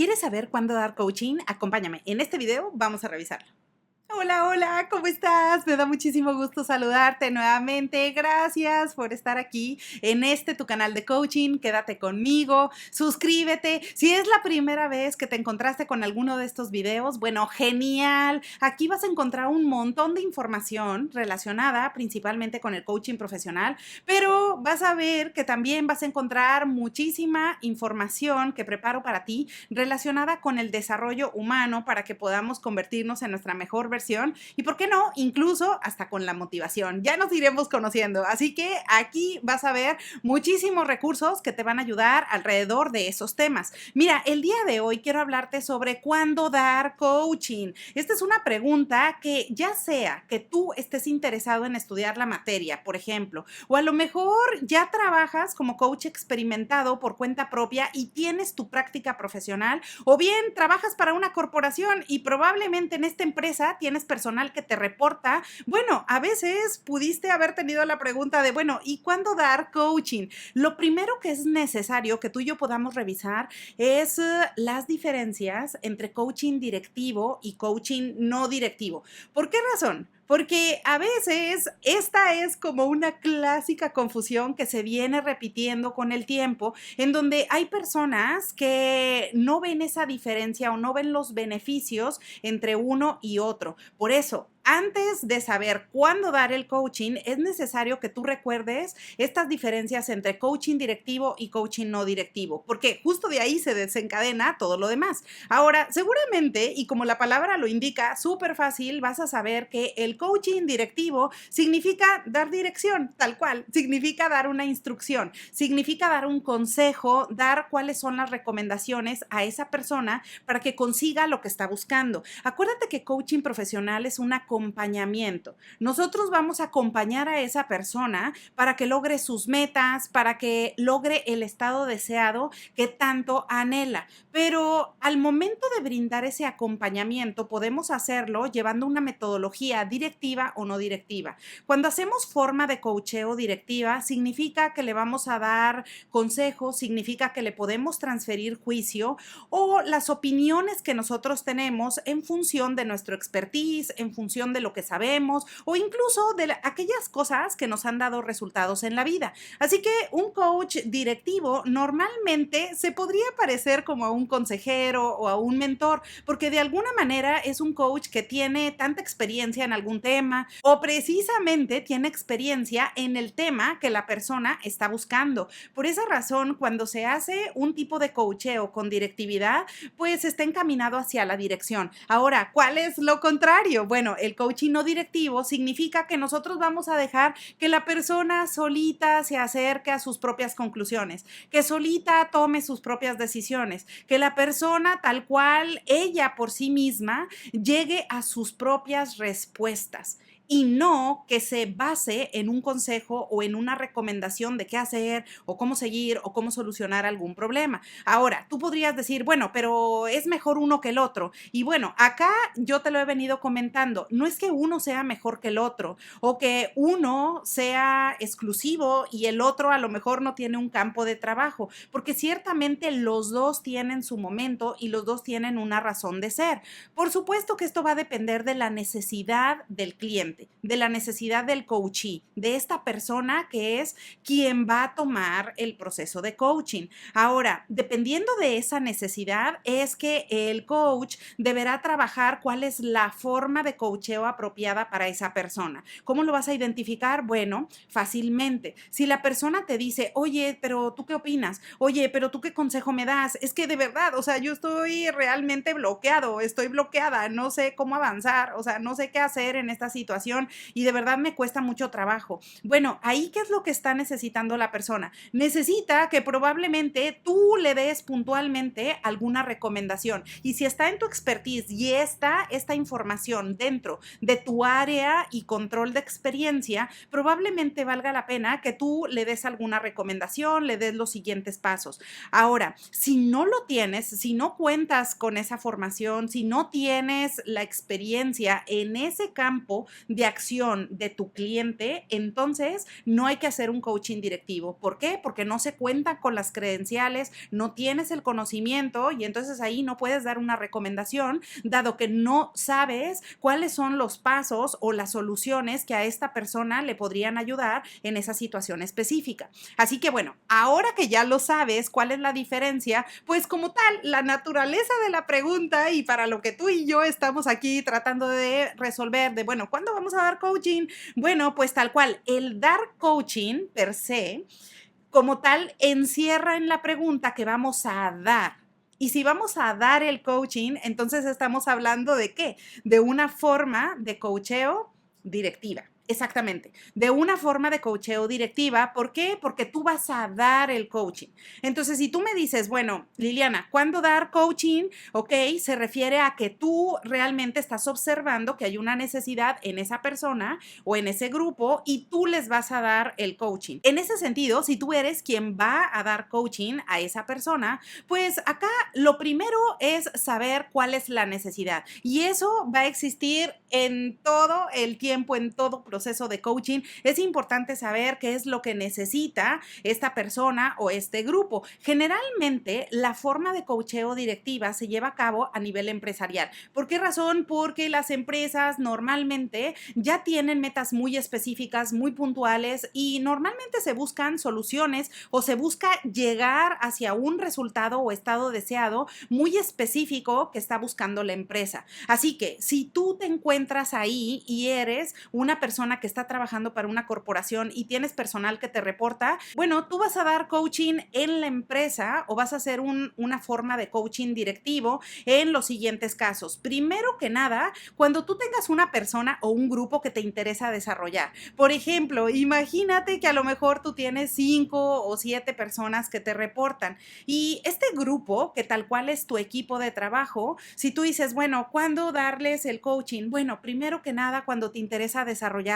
¿Quieres saber cuándo dar coaching? Acompáñame. En este video vamos a revisarlo. Hola, hola, ¿cómo estás? Me da muchísimo gusto saludarte nuevamente. Gracias por estar aquí en tu canal de coaching. Quédate conmigo, suscríbete. Si es la primera vez que te encontraste con alguno de estos videos, bueno, genial. Aquí vas a encontrar un montón de información relacionada principalmente con el coaching profesional, pero vas a ver que también vas a encontrar muchísima información que preparo para ti relacionada con el desarrollo humano para que podamos convertirnos en nuestra mejor versión y, ¿por qué no?, incluso hasta con la motivación. Ya nos iremos conociendo, así que aquí vas a ver muchísimos recursos que te van a ayudar alrededor de esos temas. Mira, el día de hoy quiero hablarte sobre cuándo dar coaching. Esta es una pregunta que ya sea que tú estés interesado en estudiar la materia, por ejemplo, o a lo mejor ya trabajas como coach experimentado por cuenta propia y tienes tu práctica profesional, o bien trabajas para una corporación y probablemente en esta empresa tienes personal que te reporta. Bueno, a veces pudiste haber tenido la pregunta de, bueno, ¿y cuándo dar coaching? Lo primero que es necesario que tú y yo podamos revisar es las diferencias entre coaching directivo y coaching no directivo. ¿Por qué razón? Porque a veces esta es como una clásica confusión que se viene repitiendo con el tiempo, en donde hay personas que no ven esa diferencia o no ven los beneficios entre uno y otro. Por eso, antes de saber cuándo dar el coaching, es necesario que tú recuerdes estas diferencias entre coaching directivo y coaching no directivo, porque justo de ahí se desencadena todo lo demás. Ahora, seguramente, y como la palabra lo indica, súper fácil, vas a saber que el coaching directivo significa dar dirección, tal cual, significa dar una instrucción, significa dar un consejo, dar cuáles son las recomendaciones a esa persona para que consiga lo que está buscando. Acuérdate que coaching profesional es una acompañamiento. Nosotros vamos a acompañar a esa persona para que logre sus metas, para que logre el estado deseado que tanto anhela. Pero al momento de brindar ese acompañamiento, podemos hacerlo llevando una metodología directiva o no directiva. Cuando hacemos forma de coacheo directiva, significa que le vamos a dar consejos, significa que le podemos transferir juicio o las opiniones que nosotros tenemos en función de nuestro expertise, en función de lo que sabemos o incluso de aquellas cosas que nos han dado resultados en la vida. Así que un coach directivo normalmente se podría parecer como a un consejero o a un mentor, porque de alguna manera es un coach que tiene tanta experiencia en algún tema o precisamente tiene experiencia en el tema que la persona está buscando. Por esa razón, cuando se hace un tipo de coacheo con directividad, pues está encaminado hacia la dirección. Ahora, ¿cuál es lo contrario? Bueno, el coaching no directivo significa que nosotros vamos a dejar que la persona solita se acerque a sus propias conclusiones, que solita tome sus propias decisiones, que la persona tal cual ella por sí misma llegue a sus propias respuestas y no que se base en un consejo o en una recomendación de qué hacer o cómo seguir o cómo solucionar algún problema. Ahora, tú podrías decir, bueno, pero es mejor uno que el otro. Y bueno, acá yo te lo he venido comentando, no es que uno sea mejor que el otro o que uno sea exclusivo y el otro a lo mejor no tiene un campo de trabajo, porque ciertamente los dos tienen su momento y los dos tienen una razón de ser. Por supuesto que esto va a depender de la necesidad del cliente, de la necesidad del coachee, de esta persona que es quien va a tomar el proceso de coaching. Ahora, dependiendo de esa necesidad, es que el coach deberá trabajar cuál es la forma de coacheo apropiada para esa persona. ¿Cómo lo vas a identificar? Bueno, fácilmente. Si la persona te dice, oye, pero ¿tú qué opinas? Oye, pero ¿tú qué consejo me das? Es que de verdad, o sea, yo estoy realmente bloqueado, estoy bloqueada, no sé cómo avanzar, o sea, no sé qué hacer en esta situación y de verdad me cuesta mucho trabajo. Bueno, ahí ¿qué es lo que está necesitando la persona? Necesita que probablemente tú le des puntualmente alguna recomendación y si está en tu expertise y está esta información dentro de tu área y control de experiencia, probablemente valga la pena que tú le des alguna recomendación, le des los siguientes pasos. Ahora, si no lo tienes, si no cuentas con esa formación, si no tienes la experiencia en ese campo de acción de tu cliente, entonces no hay que hacer un coaching directivo. ¿Por qué? Porque no se cuenta con las credenciales, no tienes el conocimiento y entonces ahí no puedes dar una recomendación, dado que no sabes cuáles son los pasos o las soluciones que a esta persona le podrían ayudar en esa situación específica. Así que bueno, ahora que ya lo sabes, ¿cuál es la diferencia? Pues como tal, la naturaleza de la pregunta y para lo que tú y yo estamos aquí tratando de resolver de, bueno, ¿cuándo vamos a dar coaching? Bueno, pues tal cual, el dar coaching per se, como tal, encierra en la pregunta que vamos a dar. Y si vamos a dar el coaching, entonces estamos hablando de ¿qué? De una forma de coacheo directiva. Exactamente, de una forma de coacheo directiva. ¿Por qué? Porque tú vas a dar el coaching. Entonces, si tú me dices, bueno, Liliana, ¿cuándo dar coaching? Ok, se refiere a que tú realmente estás observando que hay una necesidad en esa persona o en ese grupo y tú les vas a dar el coaching. En ese sentido, si tú eres quien va a dar coaching a esa persona, pues acá lo primero es saber cuál es la necesidad y eso va a existir en todo el tiempo, en todo proceso de coaching. Es importante saber qué es lo que necesita esta persona o este grupo. Generalmente, la forma de coacheo directiva se lleva a cabo a nivel empresarial. ¿Por qué razón? Porque las empresas normalmente ya tienen metas muy específicas, muy puntuales y normalmente se buscan soluciones o se busca llegar hacia un resultado o estado deseado muy específico que está buscando la empresa. Así que si tú te encuentras ahí y eres una persona que está trabajando para una corporación y tienes personal que te reporta, bueno, tú vas a dar coaching en la empresa o vas a hacer una forma de coaching directivo en los siguientes casos. Primero que nada, cuando tú tengas una persona o un grupo que te interesa desarrollar. Por ejemplo, imagínate que a lo mejor tú tienes 5 o 7 personas que te reportan y este grupo, que tal cual es tu equipo de trabajo, si tú dices, bueno, ¿cuándo darles el coaching? Bueno, primero que nada, cuando te interesa desarrollarlos.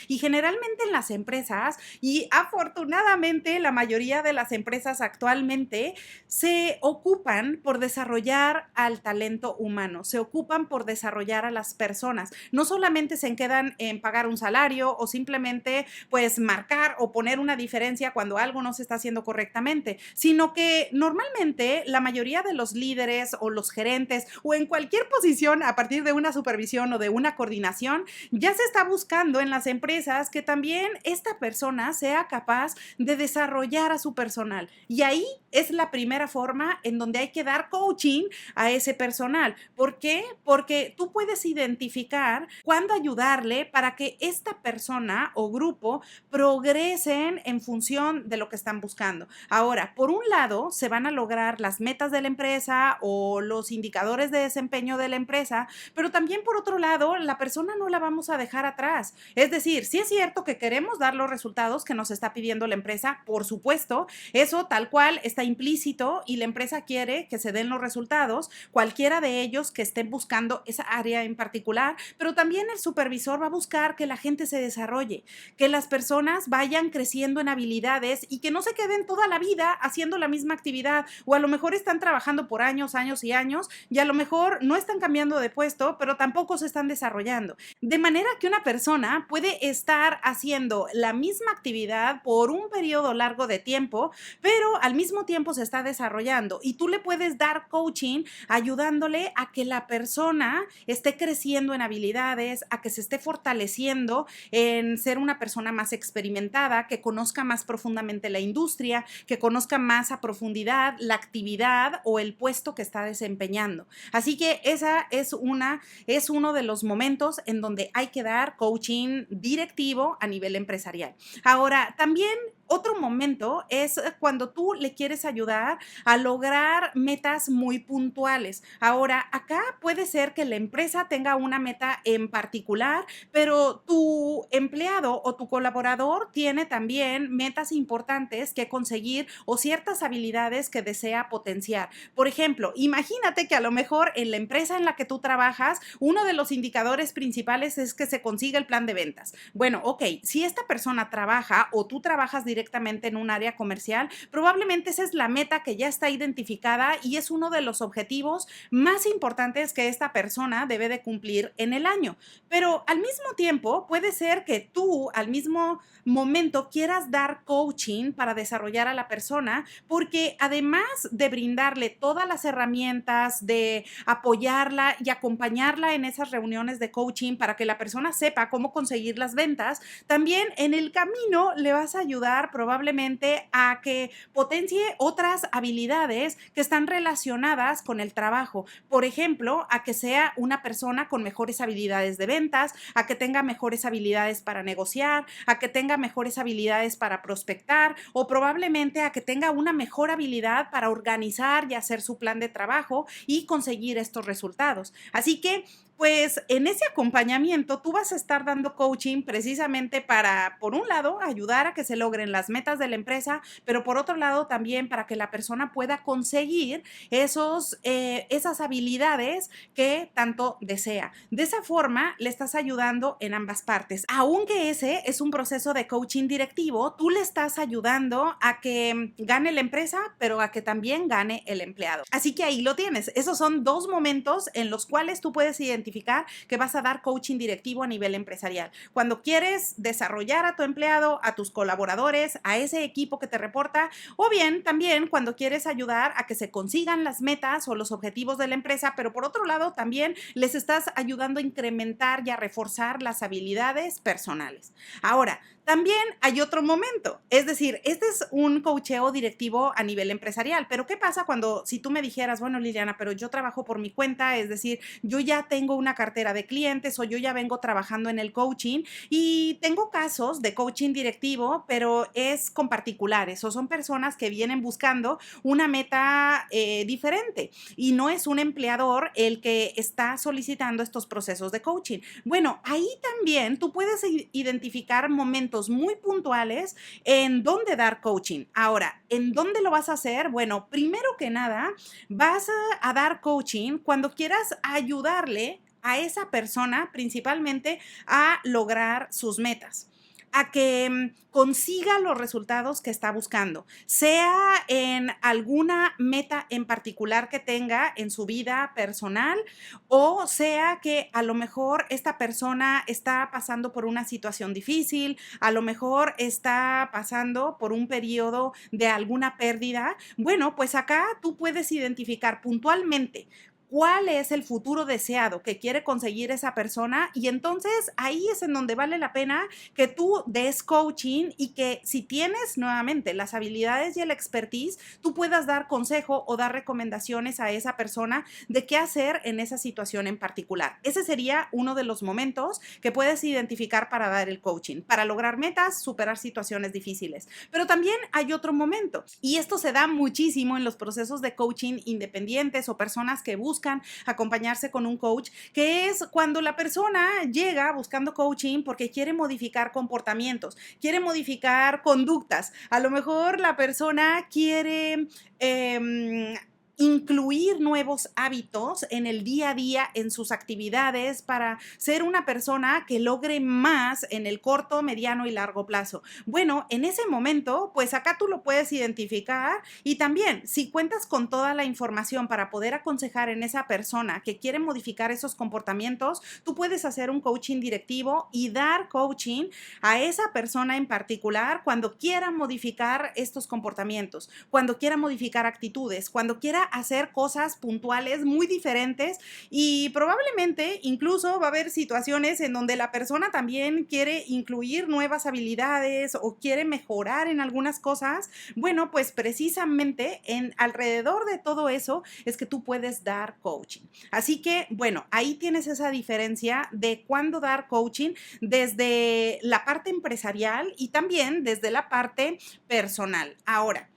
Y generalmente en las empresas, y afortunadamente la mayoría de las empresas actualmente se ocupan por desarrollar al talento humano, se ocupan por desarrollar a las personas. No solamente se quedan en pagar un salario o simplemente pues marcar o poner una diferencia cuando algo no se está haciendo correctamente, sino que normalmente la mayoría de los líderes o los gerentes o en cualquier posición a partir de una supervisión o de una coordinación, ya se está buscando en las empresas que también esta persona sea capaz de desarrollar a su personal. Y ahí es la primera forma en donde hay que dar coaching a ese personal. ¿Por qué? Porque tú puedes identificar cuándo ayudarle para que esta persona o grupo progresen en función de lo que están buscando. Ahora, por un lado, se van a lograr las metas de la empresa o los indicadores de desempeño de la empresa, pero también por otro lado, la persona no la vamos a dejar atrás. Es decir, sí es cierto que queremos dar los resultados que nos está pidiendo la empresa, por supuesto, eso tal cual está implícito y la empresa quiere que se den los resultados, cualquiera de ellos que estén buscando esa área en particular, pero también el supervisor va a buscar que la gente se desarrolle, que las personas vayan creciendo en habilidades y que no se queden toda la vida haciendo la misma actividad o a lo mejor están trabajando por años, años y años y a lo mejor no están cambiando de puesto, pero tampoco se están desarrollando. De manera que una persona puede estar haciendo la misma actividad por un periodo largo de tiempo, pero al mismo tiempo se está desarrollando y tú le puedes dar coaching ayudándole a que la persona esté creciendo en habilidades, a que se esté fortaleciendo en ser una persona más experimentada, que conozca más profundamente la industria, que conozca más a profundidad la actividad o el puesto que está desempeñando. Así que esa es uno de los momentos en donde hay que dar coaching directivo a nivel empresarial. Ahora, también otro momento es cuando tú le quieres ayudar a lograr metas muy puntuales. Ahora, acá puede ser que la empresa tenga una meta en particular, pero tu empleado o tu colaborador tiene también metas importantes que conseguir o ciertas habilidades que desea potenciar. Por ejemplo, imagínate que a lo mejor en la empresa en la que tú trabajas, uno de los indicadores principales es que se consiga el plan de ventas. Bueno, ok, si esta persona trabaja o tú trabajas directamente en un área comercial, probablemente esa es la meta que ya está identificada y es uno de los objetivos más importantes que esta persona debe de cumplir en el año. Pero al mismo tiempo, puede ser que tú al mismo momento quieras dar coaching para desarrollar a la persona, porque además de brindarle todas las herramientas, de apoyarla y acompañarla en esas reuniones de coaching para que la persona sepa cómo conseguir las ventas, también en el camino le vas a ayudar probablemente a que potencie otras habilidades que están relacionadas con el trabajo. Por ejemplo, a que sea una persona con mejores habilidades de ventas, a que tenga mejores habilidades para negociar, a que tenga mejores habilidades para prospectar o probablemente a que tenga una mejor habilidad para organizar y hacer su plan de trabajo y conseguir estos resultados. Así que pues en ese acompañamiento tú vas a estar dando coaching precisamente para, por un lado, ayudar a que se logren las metas de la empresa, pero por otro lado también para que la persona pueda conseguir esas habilidades que tanto desea. De esa forma le estás ayudando en ambas partes. Aunque ese es un proceso de coaching directivo, tú le estás ayudando a que gane la empresa, pero a que también gane el empleado. Así que ahí lo tienes. Esos son dos momentos en los cuales tú puedes identificar que vas a dar coaching directivo a nivel empresarial. Cuando quieres desarrollar a tu empleado, a tus colaboradores, a ese equipo que te reporta, o bien también cuando quieres ayudar a que se consigan las metas o los objetivos de la empresa, pero por otro lado también les estás ayudando a incrementar y a reforzar las habilidades personales. Ahora, también hay otro momento, es decir, este es un coacheo directivo a nivel empresarial, pero ¿qué pasa si tú me dijeras, bueno, Liliana, pero yo trabajo por mi cuenta, es decir, yo ya tengo una cartera de clientes o yo ya vengo trabajando en el coaching y tengo casos de coaching directivo, pero es con particulares o son personas que vienen buscando una meta diferente y no es un empleador el que está solicitando estos procesos de coaching? Bueno, ahí también tú puedes identificar momentos muy puntuales en dónde dar coaching. Ahora, ¿en dónde lo vas a hacer? Bueno, primero que nada, vas a dar coaching cuando quieras ayudarle a esa persona principalmente a lograr sus metas, a que consiga los resultados que está buscando, sea en alguna meta en particular que tenga en su vida personal o sea que a lo mejor esta persona está pasando por una situación difícil, a lo mejor está pasando por un periodo de alguna pérdida. Bueno, pues acá tú puedes identificar puntualmente cuál es el futuro deseado que quiere conseguir esa persona y entonces ahí es en donde vale la pena que tú des coaching y que si tienes nuevamente las habilidades y el expertise, tú puedas dar consejo o dar recomendaciones a esa persona de qué hacer en esa situación en particular. Ese sería uno de los momentos que puedes identificar para dar el coaching, para lograr metas, superar situaciones difíciles. Pero también hay otro momento y esto se da muchísimo en los procesos de coaching independientes o personas que buscan acompañarse con un coach, que es cuando la persona llega buscando coaching porque quiere modificar comportamientos, quiere modificar conductas. A lo mejor la persona quiere incluir nuevos hábitos en el día a día, en sus actividades, para ser una persona que logre más en el corto, mediano y largo plazo. Bueno, en ese momento, pues acá tú lo puedes identificar y también si cuentas con toda la información para poder aconsejar en esa persona que quiere modificar esos comportamientos, tú puedes hacer un coaching directivo y dar coaching a esa persona en particular cuando quiera modificar estos comportamientos, cuando quiera modificar actitudes, cuando quiera hacer cosas puntuales muy diferentes y probablemente incluso va a haber situaciones en donde la persona también quiere incluir nuevas habilidades o quiere mejorar en algunas cosas. Bueno, pues precisamente alrededor de todo eso es que tú puedes dar coaching. Así que, bueno, ahí tienes esa diferencia de cuándo dar coaching desde la parte empresarial y también desde la parte personal. Ahora,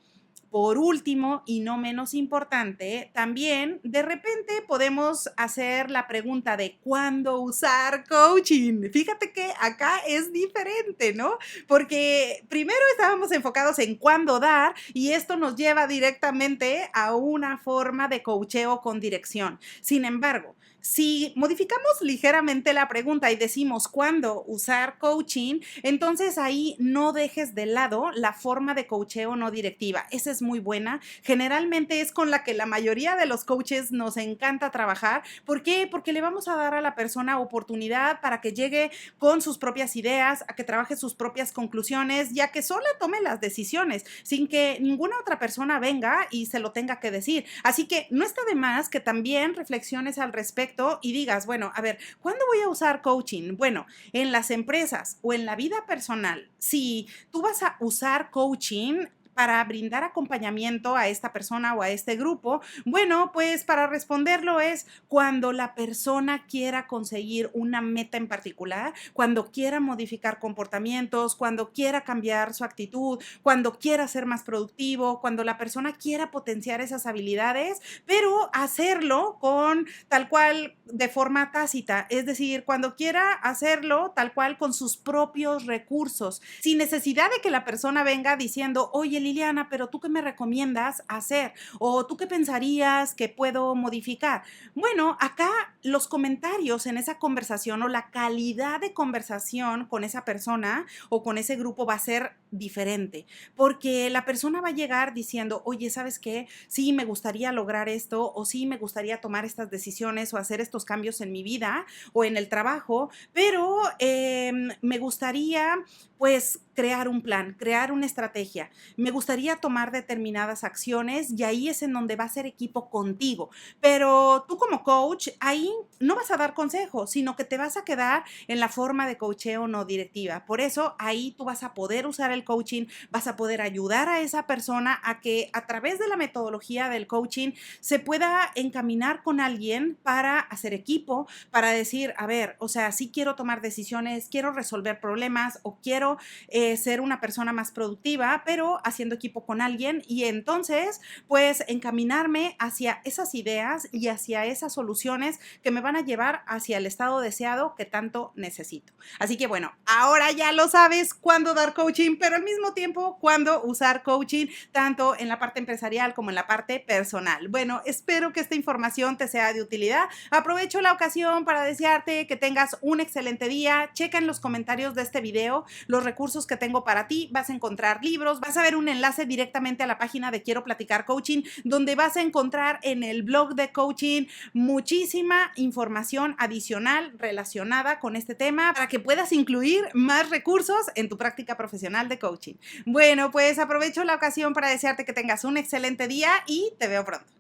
por último, y no menos importante, también de repente podemos hacer la pregunta de ¿cuándo usar coaching? Fíjate que acá es diferente, ¿no? Porque primero estábamos enfocados en cuándo dar y esto nos lleva directamente a una forma de coacheo con dirección. Sin embargo, si modificamos ligeramente la pregunta y decimos cuándo usar coaching, entonces ahí no dejes de lado la forma de coacheo no directiva. Esa es muy buena. Generalmente es con la que la mayoría de los coaches nos encanta trabajar. ¿Por qué? Porque le vamos a dar a la persona oportunidad para que llegue con sus propias ideas, a que trabaje sus propias conclusiones, ya que sola tome las decisiones, sin que ninguna otra persona venga y se lo tenga que decir. Así que no está de más que también reflexiones al respecto y digas, bueno, a ver, ¿cuándo voy a usar coaching? Bueno, en las empresas o en la vida personal, si tú vas a usar coaching para brindar acompañamiento a esta persona o a este grupo, bueno, pues para responderlo es cuando la persona quiera conseguir una meta en particular, cuando quiera modificar comportamientos, cuando quiera cambiar su actitud, cuando quiera ser más productivo, cuando la persona quiera potenciar esas habilidades, pero hacerlo con tal cual de forma tácita, es decir, cuando quiera hacerlo tal cual con sus propios recursos, sin necesidad de que la persona venga diciendo, oye Liliana, pero ¿tú qué me recomiendas hacer? ¿O tú qué pensarías que puedo modificar? Bueno, acá los comentarios en esa conversación o la calidad de conversación con esa persona o con ese grupo va a ser diferente, porque la persona va a llegar diciendo, oye, ¿sabes qué? Sí, me gustaría lograr esto, o sí, me gustaría tomar estas decisiones o hacer estos cambios en mi vida o en el trabajo, pero me gustaría pues crear un plan, crear una estrategia. Me gustaría tomar determinadas acciones y ahí es en donde va a ser equipo contigo. Pero tú como coach, ahí no vas a dar consejos, sino que te vas a quedar en la forma de coacheo no directiva. Por eso ahí tú vas a poder usar el coaching, vas a poder ayudar a esa persona a que a través de la metodología del coaching se pueda encaminar con alguien para hacer equipo, para decir, a ver, o sea, sí quiero tomar decisiones, quiero resolver problemas o quiero ser una persona más productiva, pero haciendo equipo con alguien y entonces pues encaminarme hacia esas ideas y hacia esas soluciones que me van a llevar hacia el estado deseado que tanto necesito. Así que bueno, ahora ya lo sabes cuándo dar coaching, pero al mismo tiempo cuándo usar coaching, tanto en la parte empresarial como en la parte personal. Bueno, espero que esta información te sea de utilidad. Aprovecho la ocasión para desearte que tengas un excelente día. Checa en los comentarios de este video los recursos que tengo para ti. Vas a encontrar libros, vas a ver un enlace directamente a la página de Quiero Platicar Coaching, donde vas a encontrar en el blog de coaching muchísima información adicional relacionada con este tema para que puedas incluir más recursos en tu práctica profesional de coaching. Bueno, pues aprovecho la ocasión para desearte que tengas un excelente día y te veo pronto.